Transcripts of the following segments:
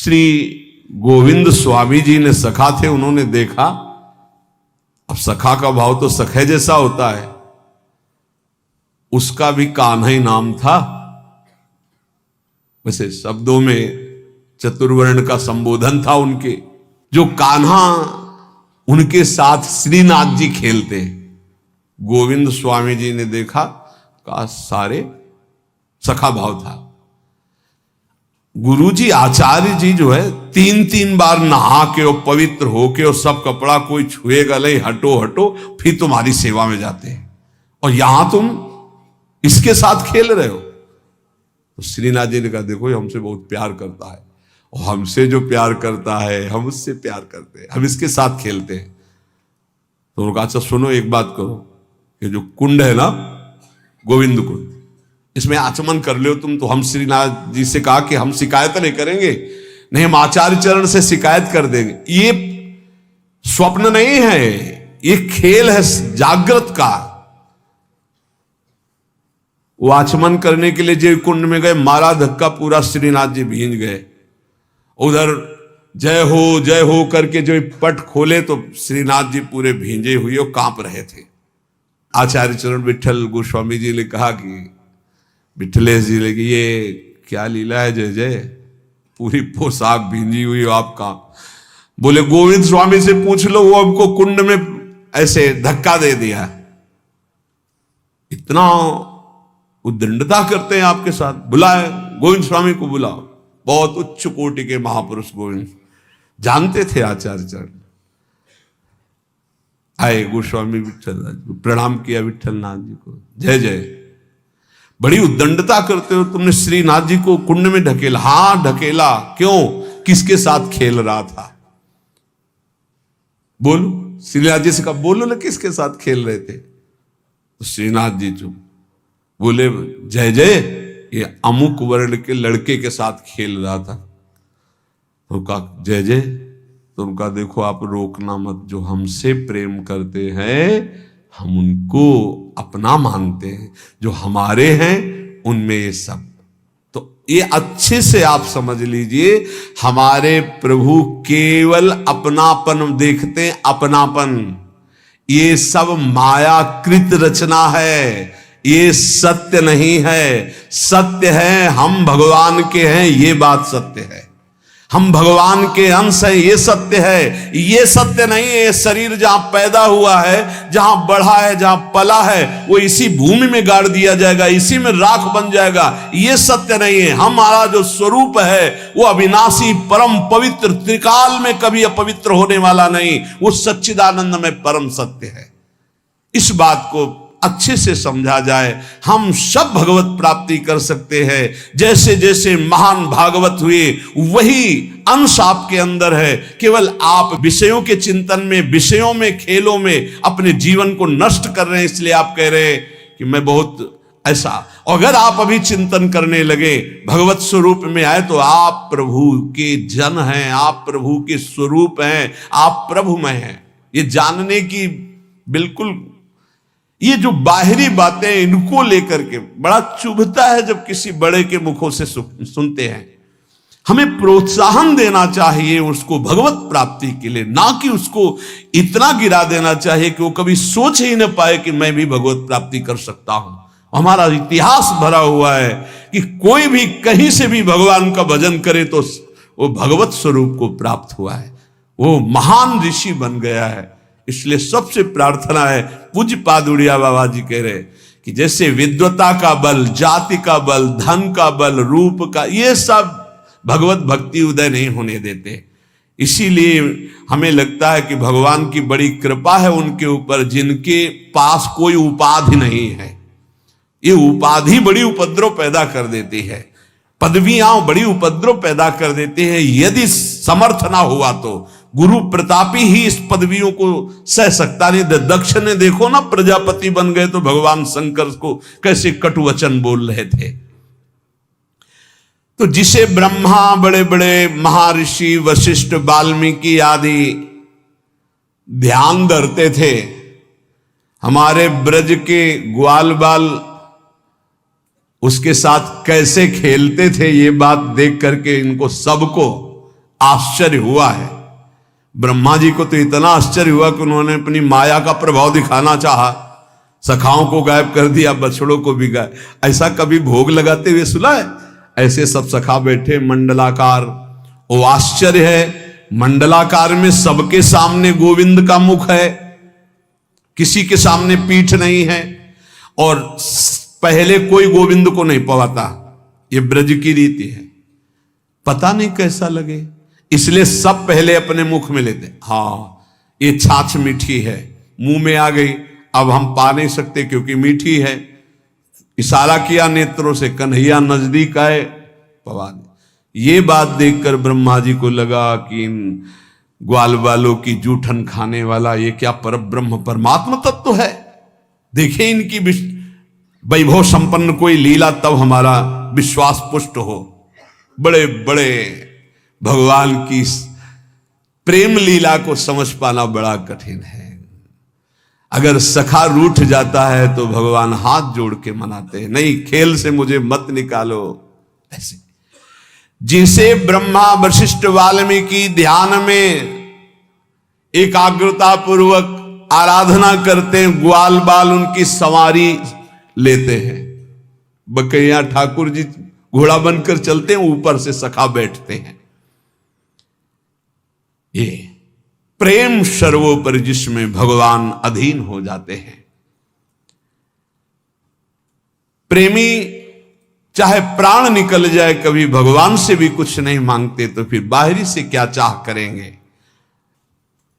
श्री गोविंद स्वामी जी ने सखा थे, उन्होंने देखा। अब सखा का भाव तो सखे जैसा होता है, उसका भी कान्हा ही नाम था। वैसे शब्दों में चतुर्वर्ण का संबोधन था उनके। जो कान्हा उनके साथ श्रीनाथ जी खेलते, गोविंद स्वामी जी ने देखा, का सारे सखा भाव था। गुरुजी आचार्य जी जो है 3-3 बार नहा के और पवित्र होके और सब कपड़ा कोई छुएगा नहीं, हटो हटो, फिर तुम्हारी सेवा में जाते हैं, और यहां तुम इसके साथ खेल रहे हो। तो श्रीनाथ जी ने कहा देखो ये हमसे बहुत प्यार करता है, और हमसे जो प्यार करता है हम उससे प्यार करते हैं, हम इसके साथ खेलते हैं। तो उन्होंने कहा अच्छा सुनो, एक बात करो, ये जो कुंड है ना गोविंद कुंड, इसमें आचमन कर लो तुम। तो हम श्रीनाथ जी से कहा कि हम शिकायत नहीं करेंगे, नहीं हम आचार्य चरण से शिकायत कर देंगे। ये स्वप्न नहीं है, ये खेल है जागृत का। वो आचमन करने के लिए जो कुंड में गए, मारा धक्का, पूरा श्रीनाथ जी भींज गए। उधर जय हो करके जो पट खोले तो श्रीनाथ जी पूरे भींजे हुए और कांप रहे थे। आचार्य चरण विठल गोस्वामी जी ने कहा कि विठलेश जी ने कि ये क्या लीला है जय जय, पूरी पोशाक भींजी हुई हो आपका। बोले गोविंद स्वामी से पूछ लो, वो हमको कुंड में ऐसे धक्का दे दिया। इतना उद्दंडता करते हैं आपके साथ, बुलाए गोविंद स्वामी को बुलाओ। बहुत उच्च कोटि के महापुरुष गोविंद जानते थे आचार्य चरण। आए गोस्वामी विठल प्रणाम किया विठल नाथ जी को, जय जय। बड़ी उद्दंडता करते हो तुमने श्रीनाथ जी को कुंड में ढकेला। हाँ ढकेला, क्यों, किसके साथ खेल रहा था? बोलो, श्रीनाथ जी से कहा बोलो ना किसके साथ खेल रहे थे? तो श्रीनाथ जी चुप, बोले जय जय ये अमुक वर्ण के लड़के के साथ खेल रहा था। तो कहा जय जय, तो उनका देखो आप रोकना मत, जो हमसे प्रेम करते हैं हम उनको अपना मानते हैं, जो हमारे हैं उनमें ये सब। तो ये अच्छे से आप समझ लीजिए, हमारे प्रभु केवल अपनापन देखते हैं, अपनापन। ये सब मायाकृत रचना है, ये सत्य नहीं है। सत्य है हम भगवान के हैं, ये बात सत्य है। हम भगवान के अंश हैं, ये सत्य है। ये सत्य नहीं है ये शरीर जहां पैदा हुआ है, जहां बढ़ा है, जहां पला है, वो इसी भूमि में गाड़ दिया जाएगा, इसी में राख बन जाएगा। ये सत्य नहीं है। हमारा जो स्वरूप है वो अविनाशी, परम पवित्र, त्रिकाल में कभी अपवित्र होने वाला नहीं, वो सच्चिदानंद में परम सत्य है। इस बात को अच्छे से समझा जाए, हम सब भगवत प्राप्ति कर सकते हैं। जैसे जैसे महान भागवत हुए वही अंश आपके अंदर है। केवल आप विषयों के चिंतन में, विषयों में, खेलों में अपने जीवन को नष्ट कर रहे हैं, इसलिए आप कह रहे हैं कि मैं बहुत ऐसा। अगर आप अभी चिंतन करने लगे, भगवत स्वरूप में आए, तो आप प्रभु के जन हैं, आप प्रभु के स्वरूप हैं, आप प्रभुमय हैं। ये जानने की बिल्कुल, ये जो बाहरी बातें इनको लेकर के बड़ा चुभता है जब किसी बड़े के मुखों से सुनते हैं। हमें प्रोत्साहन देना चाहिए उसको भगवत प्राप्ति के लिए, ना कि उसको इतना गिरा देना चाहिए कि वो कभी सोच ही न पाए कि मैं भी भगवत प्राप्ति कर सकता हूं। हमारा इतिहास भरा हुआ है कि कोई भी कहीं से भी भगवान का भजन करे तो वो भगवत स्वरूप को प्राप्त हुआ है, वो महान ऋषि बन गया है। इसलिए सबसे प्रार्थना है, पूज्य पादुड़िया बाबा जी कह रहे कि जैसे विद्वता का बल, जाति का बल, धन का बल, रूप का, ये सब भगवत भक्ति उदय नहीं होने देते। इसीलिए हमें लगता है कि भगवान की बड़ी कृपा है उनके ऊपर, जिनके पास कोई उपाधि नहीं है। ये उपाधि बड़ी उपद्रव पैदा कर देती है, पदवियां बड़ी उपद्रव पैदा कर देते हैं। यदि समर्थ ना हुआ तो गुरु प्रतापी ही इस पदवियों को सह सकता नहीं। दक्ष ने देखो ना, प्रजापति बन गए तो भगवान शंकर को कैसे कटु वचन बोल रहे थे। तो जिसे ब्रह्मा, बड़े बड़े महर्षि वशिष्ठ, वाल्मीकि आदि ध्यान धरते थे, हमारे ब्रज के ग्वाल बाल उसके साथ कैसे खेलते थे, ये बात देख करके इनको सबको आश्चर्य हुआ है। ब्रह्मा जी को तो इतना आश्चर्य हुआ कि उन्होंने अपनी माया का प्रभाव दिखाना चाहा, सखाओं को गायब कर दिया, बछड़ों को भी गायब। ऐसा कभी भोग लगाते हुए सुना है? ऐसे सब सखा बैठे मंडलाकार। वो आश्चर्य है, मंडलाकार में सबके सामने गोविंद का मुख है, किसी के सामने पीठ नहीं है, और पहले कोई गोविंद को नहीं पवाता। ये ब्रज की रीति है, पता नहीं कैसा लगे, इसलिए सब पहले अपने मुख में लेते। हाँ, ये छाछ मीठी है, मुंह में आ गई, अब हम पा नहीं सकते क्योंकि मीठी है। इशारा किया नेत्रों से, कन्हैया नजदीक आए, पवा दे। ये बात देखकर ब्रह्मा जी को लगा कि इन ग्वाल वालों की जूठन खाने वाला ये क्या परब्रह्म परमात्मा तत्व है। देखें इनकी वैभव संपन्न कोई लीला, तब हमारा विश्वास पुष्ट हो। बड़े बड़े भगवान की प्रेम लीला को समझ पाना बड़ा कठिन है। अगर सखा रूठ जाता है तो भगवान हाथ जोड़ के मनाते हैं, नहीं खेल से मुझे मत निकालो। ऐसे जिसे ब्रह्मा वशिष्ठ वाल्मीकि ध्यान में एकाग्रता पूर्वक आराधना करते हैं, ग्वाल बाल उनकी सवारी लेते हैं। बकैया ठाकुर जी घोड़ा बनकर चलते हैं, ऊपर से सखा बैठते हैं। ये प्रेम सर्वोपरि जिसमें भगवान अधीन हो जाते हैं। प्रेमी चाहे प्राण निकल जाए, कभी भगवान से भी कुछ नहीं मांगते, तो फिर बाहरी से क्या चाह करेंगे।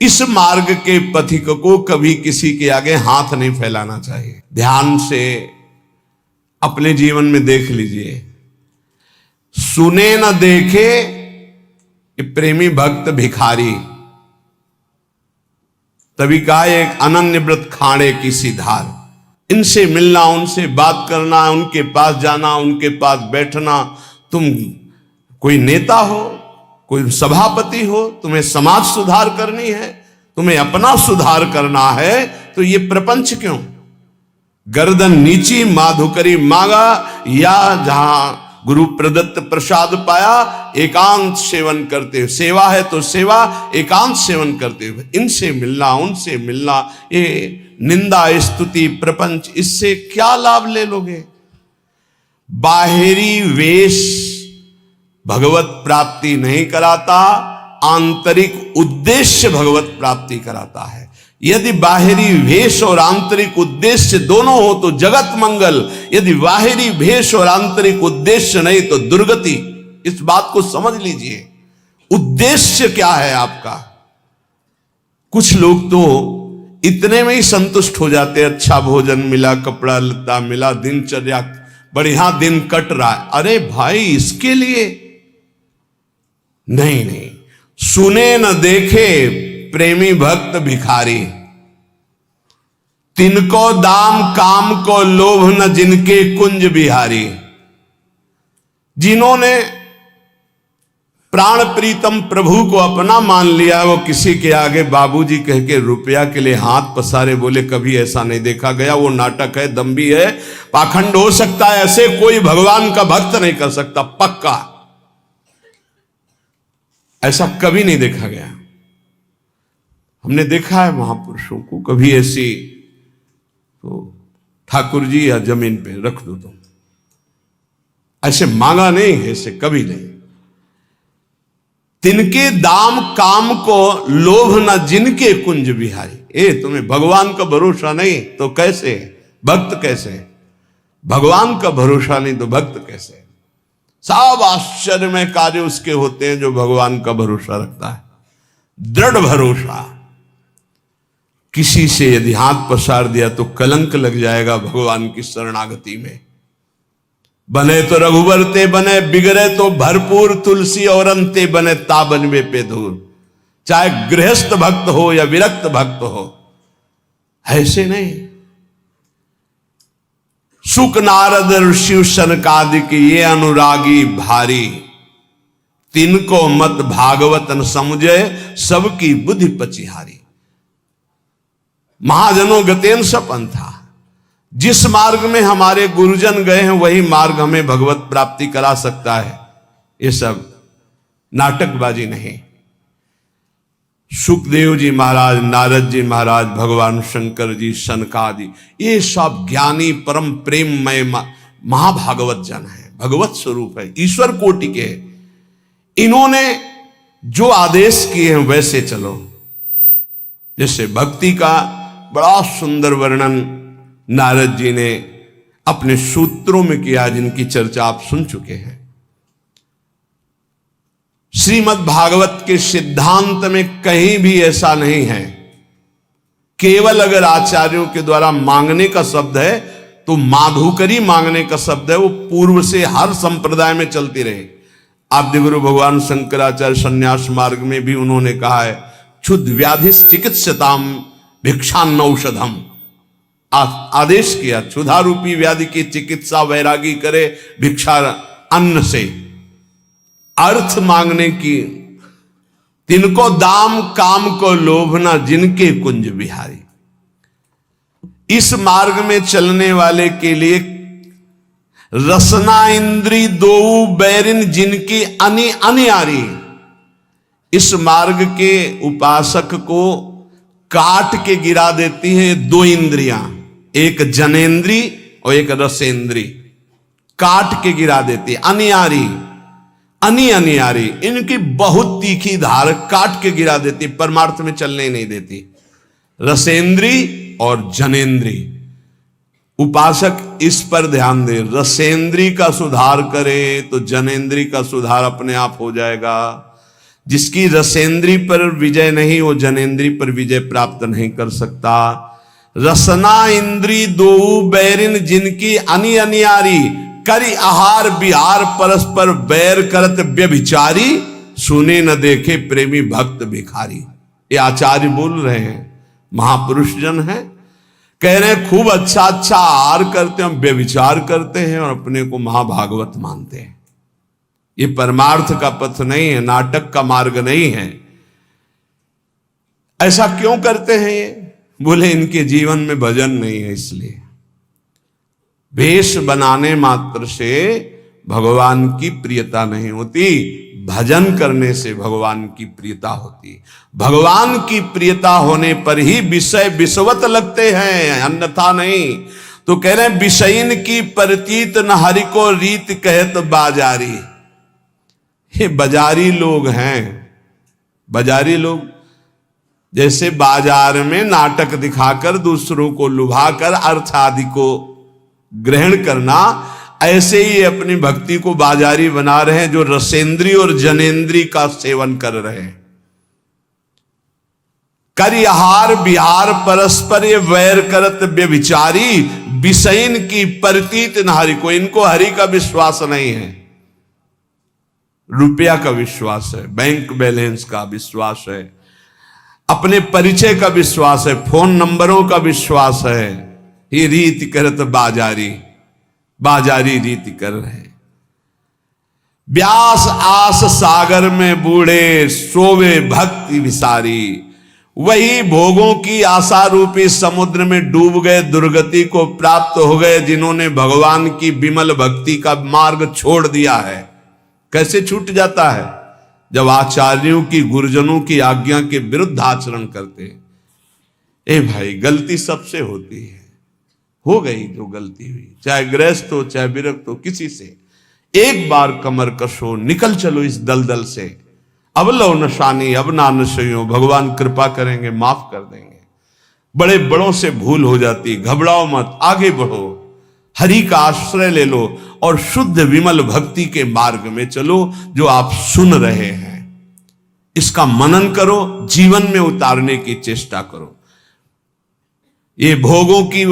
इस मार्ग के पथिक को कभी किसी के आगे हाथ नहीं फैलाना चाहिए। ध्यान से अपने जीवन में देख लीजिए, सुने न देखे कि प्रेमी भक्त भिखारी। तभी कहा एक अनन्य व्रत खाड़े की सी धार। इनसे मिलना, उनसे बात करना, उनके पास जाना, उनके पास बैठना। तुम कोई नेता हो, कोई सभापति हो, तुम्हें समाज सुधार करनी है, तुम्हें अपना सुधार करना है, तो ये प्रपंच क्यों? गर्दन नीची माधुकरी मांगा, या जहां गुरु प्रदत्त प्रसाद पाया एकांत सेवन करते हुए। सेवा है तो सेवा, एकांत सेवन करते हुए। इनसे मिलना, उनसे मिलना, ये निंदा स्तुति प्रपंच, इससे क्या लाभ ले लोगे? बाहरी वेश भगवत प्राप्ति नहीं कराता, आंतरिक उद्देश्य भगवत प्राप्ति कराता है। यदि बाहरी वेश और आंतरिक उद्देश्य दोनों हो तो जगत मंगल, यदि बाहरी वेश और आंतरिक उद्देश्य नहीं तो दुर्गति। इस बात को समझ लीजिए, उद्देश्य क्या है आपका। कुछ लोग तो इतने में ही संतुष्ट हो जाते, अच्छा भोजन मिला, कपड़ा लत्ता मिला, दिनचर्या बढ़िया दिन कट रहा है। अरे भाई, इसके लिए नहीं नहीं, सुने न देखे प्रेमी भक्त भिखारी। तिनको दाम काम को लोभ न जिनके कुंज बिहारी। जिन्होंने प्राण प्रीतम प्रभु को अपना मान लिया, वो किसी के आगे बाबूजी कह के रुपया के लिए हाथ पसारे, बोले कभी ऐसा नहीं देखा गया। वो नाटक है, दम्भी है, पाखंड हो सकता है। ऐसे कोई भगवान का भक्त नहीं कर सकता, पक्का। ऐसा कभी नहीं देखा गया। हमने देखा है महापुरुषों को, कभी ऐसी तो ठाकुर जी या जमीन पे रख दो तुम, ऐसे मांगा नहीं है, ऐसे कभी नहीं। तिनके दाम काम को लोभ न जिनके कुंज बिहारी। तुम्हें भगवान का भरोसा नहीं तो कैसे भक्त? कैसे भगवान का भरोसा नहीं तो भक्त कैसे? सब आश्चर्यमय कार्य उसके होते हैं जो भगवान का भरोसा रखता है, दृढ़ भरोसा। किसी से यदि हाथ पसार दिया तो कलंक लग जाएगा भगवान की शरणागति में। बने तो रघुवर ते बने, बिगड़े तो भरपूर तुलसी और अंते बने ताबन में पे दूर। चाहे गृहस्थ भक्त हो या विरक्त भक्त हो, ऐसे नहीं। सुक नारद शिव सनकादिक ये अनुरागी भारी। तिनको मत भागवत न समझे, सबकी बुद्धि पचिहारी। महाजनों गतेन सपंथा। जिस मार्ग में हमारे गुरुजन गए हैं वही मार्ग हमें भगवत प्राप्ति करा सकता है। ये सब नाटकबाजी नहीं। सुखदेव जी महाराज, नारद जी महाराज, भगवान शंकर जी, सनकादि, ये सब ज्ञानी परम प्रेममय महाभागवत जन है, भगवत स्वरूप है, ईश्वर कोटि के। इन्होंने जो आदेश किए हैं वैसे चलो। जैसे भक्ति का बड़ा सुंदर वर्णन नारद जी ने अपने सूत्रों में किया, जिनकी चर्चा आप सुन चुके हैं। श्रीमद् भागवत के सिद्धांत में कहीं भी ऐसा नहीं है। केवल अगर आचार्यों के द्वारा मांगने का शब्द है तो माधुकरी मांगने का शब्द है, वो पूर्व से हर संप्रदाय में चलती रहे। आद्य गुरु भगवान शंकराचार्य संन्यास मार्ग में भी उन्होंने कहा है, क्षुद्ध व्याधि चिकित्सताम भिक्षान्न औषधम, आदेश किया क्षुधा रूपी व्याधि की चिकित्सा वैरागी करे भिक्षा अन्न से। अर्थ मांगने की, तिनको दाम काम को लोभना जिनके कुंज बिहारी। इस मार्ग में चलने वाले के लिए रसना इंद्री दो बैरिन जिनकी अनि अनियारी। इस मार्ग के उपासक को काट के गिरा देती है दो इंद्रियां, एक जनेन्द्री और एक रसेंद्री, काट के गिरा देती है। अनियारी, अनियारी, इनकी बहुत तीखी धार काट के गिरा देती, परमार्थ में चलने नहीं देती। रसेंद्री और जनेन्द्री, उपासक इस पर ध्यान दे। रसेंद्री का सुधार करे तो जनेन्द्री का सुधार अपने आप हो जाएगा। जिसकी रसेंद्री पर विजय नहीं, वो जनेन्द्री पर विजय प्राप्त नहीं कर सकता। रसना इंद्री दो बैरिन जिनकी अनियारी, करी आहार बिहार परस्पर बैर करत व्यभिचारी, सुने न देखे प्रेमी भक्त भिखारी। ये आचार्य बोल रहे हैं, महापुरुष जन हैं, कह रहे हैं खूब अच्छा अच्छा आहार करते हैं, व्यभिचार करते हैं और अपने को महाभागवत मानते हैं। ये परमार्थ का पथ नहीं है, नाटक का मार्ग नहीं है। ऐसा क्यों करते हैं ये? बोले इनके जीवन में भजन नहीं है, इसलिए। वेश बनाने मात्र से भगवान की प्रियता नहीं होती, भजन करने से भगवान की प्रियता होती। भगवान की प्रियता होने पर ही विषय विषवत लगते हैं, अन्यथा नहीं। तो कह रहे हैं विषयीन की प्रतीत न हरि को रीत कहत बाजारी। ये बाजारी लोग हैं। बाजारी लोग जैसे बाजार में नाटक दिखाकर दूसरों को लुभाकर अर्थ आदि को ग्रहण करना, ऐसे ही अपनी भक्ति को बाजारी बना रहे हैं, जो रसेंद्री और जनेन्द्री का सेवन कर रहे हैं। करि आहार बिहार परस्पर ये वैर करत व्यभिचारी, विषयीन की प्रतीत न हरि को। इनको हरि का विश्वास नहीं है, रुपया का विश्वास है, बैंक बैलेंस का विश्वास है, अपने परिचय का विश्वास है, फोन नंबरों का विश्वास है। ये रीति करत बाजारी, बाजारी रीति कर रहे। व्यास आस सागर में बूढ़े सोवे भक्ति विसारी, वही भोगों की आशा रूपी समुद्र में डूब गए, दुर्गति को प्राप्त हो गए, जिन्होंने भगवान की विमल भक्ति का मार्ग छोड़ दिया है। कैसे छूट जाता है? जब आचार्यों की, गुरुजनों की आज्ञा के विरुद्ध आचरण करते हैं। ए भाई, गलती सबसे होती है, हो गई जो गलती हुई, चाहे गृहस्थ हो चाहे विरक्त हो, किसी से एक बार कमर कसो, निकल चलो इस दलदल से। अब लो नशानी अब ना नशयो, भगवान कृपा करेंगे, माफ कर देंगे। बड़े बड़ों से भूल हो जाती, घबराओ मत, आगे बढ़ो, हरि का आश्रय ले लो और शुद्ध विमल भक्ति के मार्ग में चलो जो आप सुन रहे हैं। इसका मनन करो, जीवन में उतारने की चेष्टा करो। ये भोगों की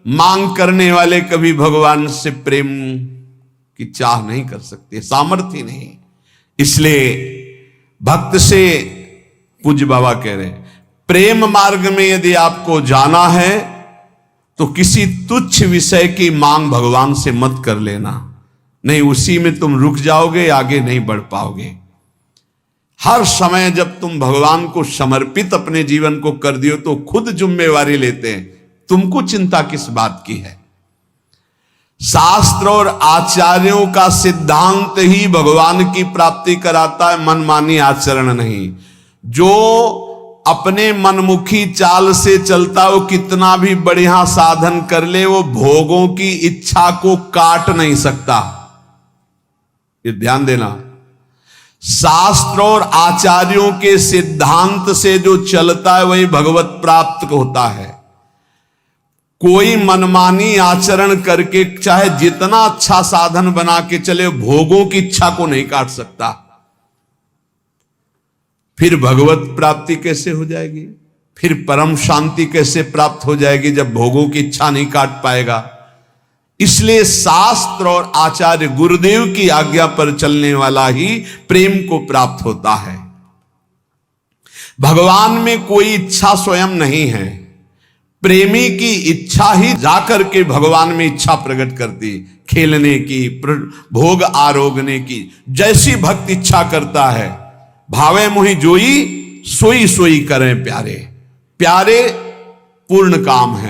मांग करने वाले कभी भगवान से प्रेम की चाह नहीं कर सकते, सामर्थ्य नहीं। इसलिए भक्त से, पूज्य बाबा कह रहे हैं, प्रेम मार्ग में यदि आपको जाना है तो किसी तुच्छ विषय की मांग भगवान से मत कर लेना, नहीं उसी में तुम रुक जाओगे, आगे नहीं बढ़ पाओगे। हर समय जब तुम भगवान को समर्पित अपने जीवन को कर दियो तो खुद जिम्मेवारी लेते हैं, तुमको चिंता किस बात की है। शास्त्र और आचार्यों का सिद्धांत ही भगवान की प्राप्ति कराता है, मनमानी आचरण नहीं। जो अपने मनमुखी चाल से चलता, वो कितना भी बढ़िया साधन कर ले, वो भोगों की इच्छा को काट नहीं सकता। ये ध्यान देना। शास्त्र और आचार्यों के सिद्धांत से जो चलता है वही भगवत प्राप्त होता है। कोई मनमानी आचरण करके चाहे जितना अच्छा साधन बना के चले, भोगों की इच्छा को नहीं काट सकता। फिर भगवत प्राप्ति कैसे हो जाएगी? फिर परम शांति कैसे प्राप्त हो जाएगी जब भोगों की इच्छा नहीं काट पाएगा? इसलिए शास्त्र और आचार्य गुरुदेव की आज्ञा पर चलने वाला ही प्रेम को प्राप्त होता है। भगवान में कोई इच्छा स्वयं नहीं है, प्रेमी की इच्छा ही जाकर के भगवान में इच्छा प्रकट करती, खेलने की, भोग आरोगने की। जैसी भक्त इच्छा करता है, भावे मोहि जोई सोई सोई करें प्यारे। प्यारे पूर्ण काम है।